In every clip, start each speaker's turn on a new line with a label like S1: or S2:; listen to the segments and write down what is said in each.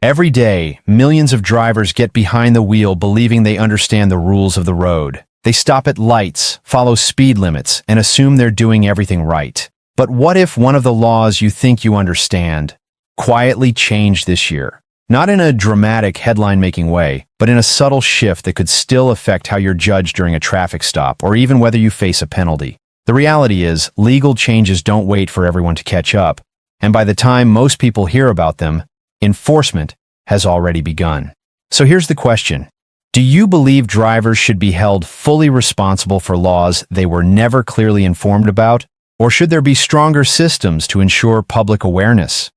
S1: Every day, millions of drivers get behind the wheel believing they understand the rules of the road. They stop at lights, follow speed limits, and assume they're doing everything right. But what if one of the laws you think you understand quietly changed this year? Not in a dramatic, headline-making way, but in a subtle shift that could still affect how you're judged during a traffic stop or even whether you face a penalty. The reality is, legal changes don't wait for everyone to catch up, and by the time most people hear about them, enforcement has already begun. So here's the question. Do you believe drivers should be held fully responsible for laws they were never clearly informed about? Or should there be stronger systems to ensure public awareness?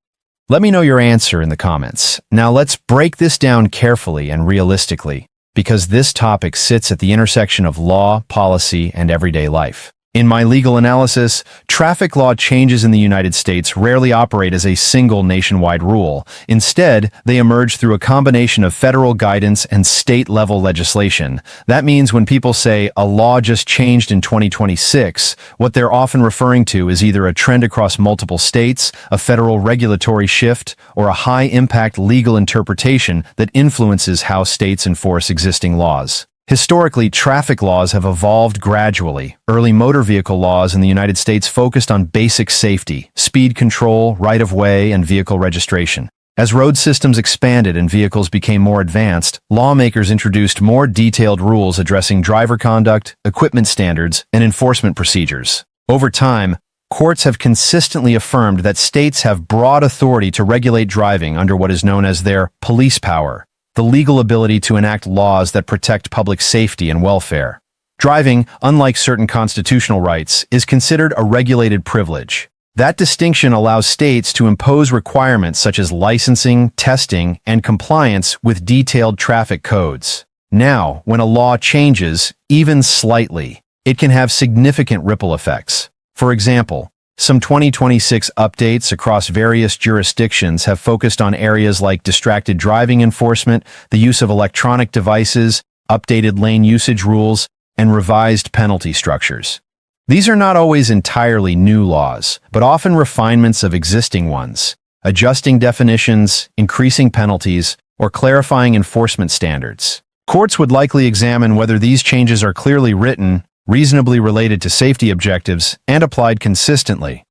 S1: Let me know your answer in the comments. Now let's break this down carefully and realistically, because this topic sits at the intersection of law, policy, and everyday life. In my legal analysis, traffic law changes in the United States rarely operate as a single nationwide rule. Instead, they emerge through a combination of federal guidance and state-level legislation. That means when people say a law just changed in 2026, what they're often referring to is either a trend across multiple states, a federal regulatory shift, or a high-impact legal interpretation that influences how states enforce existing laws. Historically, traffic laws have evolved gradually. Early motor vehicle laws in the United States focused on basic safety, speed control, right-of-way, and vehicle registration. As road systems expanded and vehicles became more advanced, lawmakers introduced more detailed rules addressing driver conduct, equipment standards, and enforcement procedures. Over time, courts have consistently affirmed that states have broad authority to regulate driving under what is known as their police power, the legal ability to enact laws that protect public safety and welfare. Driving, unlike certain constitutional rights, is considered a regulated privilege. That distinction allows states to impose requirements such as licensing, testing, and compliance with detailed traffic codes. Now, when a law changes, even slightly, it can have significant ripple effects. For example, some 2026 updates across various jurisdictions have focused on areas like distracted driving enforcement, the use of electronic devices, updated lane usage rules, and revised penalty structures. These are not always entirely new laws, but often refinements of existing ones, adjusting definitions, increasing penalties, or clarifying enforcement standards. Courts would likely examine whether these changes are clearly written, reasonably related to safety objectives, and applied consistently.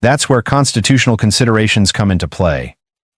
S1: That's where constitutional considerations come into play.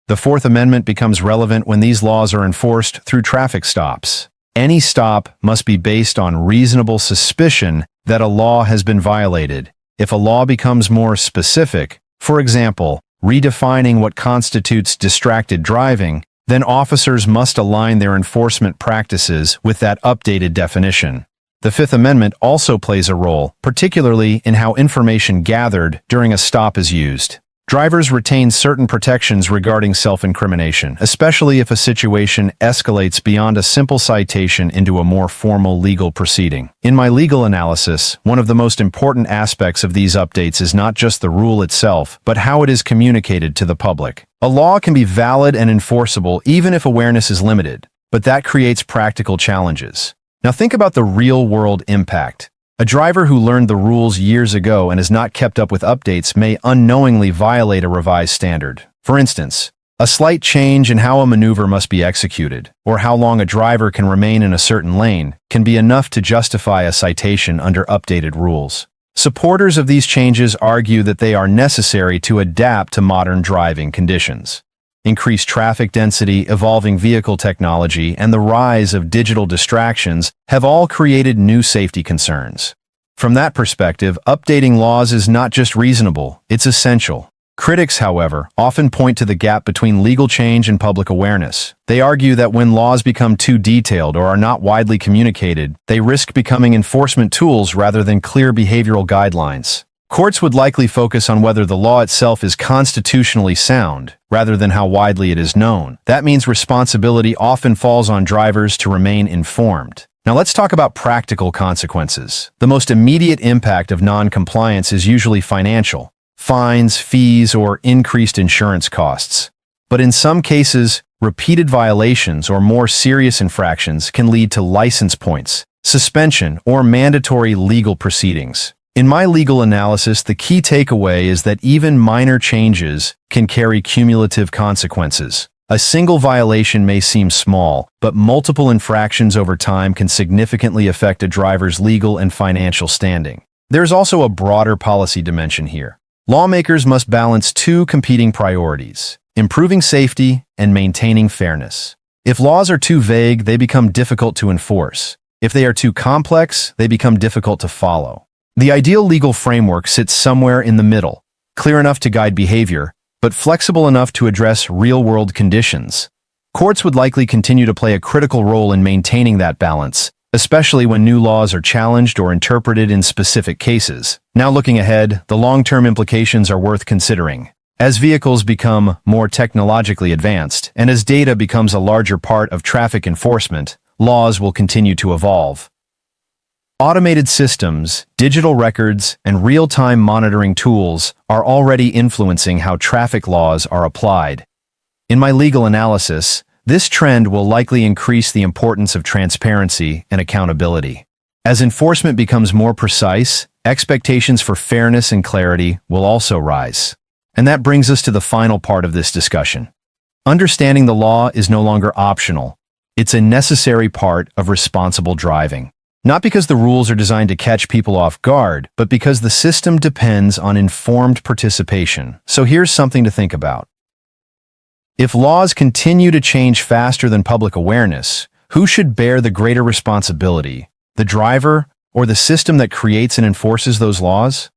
S1: The Fourth Amendment becomes relevant when these laws are enforced through traffic stops. Any stop must be based on reasonable suspicion that a law has been violated. If a law becomes more specific, for example, redefining what constitutes distracted driving, then officers must align their enforcement practices with that updated definition. The Fifth Amendment also plays a role, particularly in how information gathered during a stop is used. Drivers retain certain protections regarding self-incrimination, especially if a situation escalates beyond a simple citation into a more formal legal proceeding. In my legal analysis, one of the most important aspects of these updates is not just the rule itself, but how it is communicated to the public. A law can be valid and enforceable even if awareness is limited, but that creates practical challenges. Now think about the real-world impact. A driver who learned the rules years ago and has not kept up with updates may unknowingly violate a revised standard. For instance, a slight change in how a maneuver must be executed, or how long a driver can remain in a certain lane, can be enough to justify a citation under updated rules. Supporters of these changes argue that they are necessary to adapt to modern driving conditions. Increased traffic density, evolving vehicle technology, and the rise of digital distractions have all created new safety concerns. From that perspective, updating laws is not just reasonable, it's essential. Critics, however, often point to the gap between legal change and public awareness. They argue that when laws become too detailed or are not widely communicated, they risk becoming enforcement tools rather than clear behavioral guidelines. Courts would likely focus on whether the law itself is constitutionally sound, rather than how widely it is known. That means responsibility often falls on drivers to remain informed. Now let's talk about practical consequences. The most immediate impact of non-compliance is usually financial: fines, fees, or increased insurance costs. But in some cases, repeated violations or more serious infractions can lead to license points, suspension, or mandatory legal proceedings. In my legal analysis, the key takeaway is that even minor changes can carry cumulative consequences. A single violation may seem small, but multiple infractions over time can significantly affect a driver's legal and financial standing. There's also a broader policy dimension here. Lawmakers must balance two competing priorities: improving safety and maintaining fairness. If laws are too vague, they become difficult to enforce. If they are too complex, they become difficult to follow. The ideal legal framework sits somewhere in the middle, clear enough to guide behavior, but flexible enough to address real-world conditions. Courts would likely continue to play a critical role in maintaining that balance, especially when new laws are challenged or interpreted in specific cases. Now looking ahead, the long-term implications are worth considering. As vehicles become more technologically advanced, and as data becomes a larger part of traffic enforcement, laws will continue to evolve. Automated systems, digital records, and real-time monitoring tools are already influencing how traffic laws are applied. In my legal analysis, this trend will likely increase the importance of transparency and accountability. As enforcement becomes more precise, expectations for fairness and clarity will also rise. And that brings us to the final part of this discussion. Understanding the law is no longer optional. It's a necessary part of responsible driving. Not because the rules are designed to catch people off guard, but because the system depends on informed participation. So here's something to think about. If laws continue to change faster than public awareness, who should bear the greater responsibility? The driver or the system that creates and enforces those laws?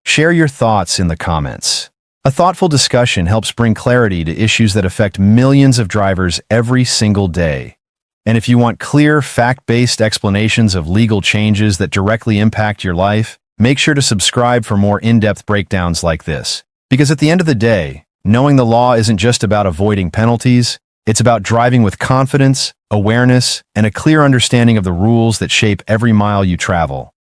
S1: Share your thoughts in the comments. A thoughtful discussion helps bring clarity to issues that affect millions of drivers every single day. And if you want clear, fact-based explanations of legal changes that directly impact your life, make sure to subscribe for more in-depth breakdowns like this. Because at the end of the day, knowing the law isn't just about avoiding penalties, it's about driving with confidence, awareness, and a clear understanding of the rules that shape every mile you travel.